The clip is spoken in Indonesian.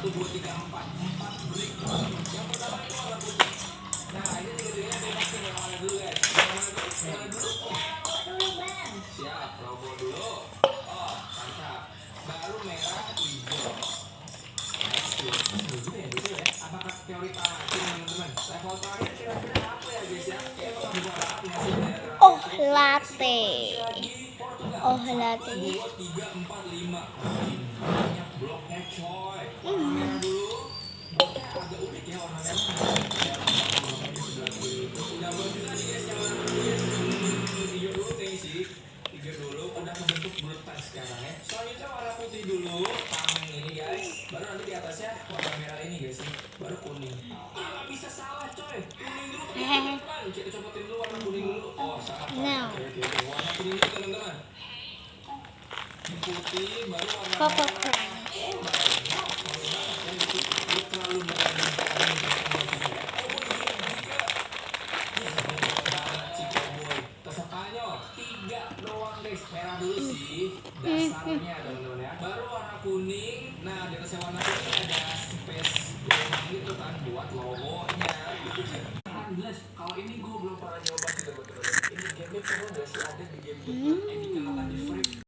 Oh latte. Oh latte. Udah kebentuk buletan sekarang ya. Selanjutnya warna putih dulu, tameng ini guys. Baru nanti di atasnya warna merah ini guys. Baru kuning. Nggak bisa salah coy. Kuning dulu teman-teman. Kita copotin dulu warna kuning dulu. Oh salah. No. Oke. Warna kuning dulu teman-teman. Putih baru warna Coco merah. Crunch. Terlalu merah dulu sih dasarnya teman-teman ya. Baru warna kuning. Nah di atasnya warna kuning ada space gitu kan buat logonya. Kalau ini gue belum pernah nyoba sih teman-teman. Ini game seru nggak sih, ada di game ini dikenalkan di free.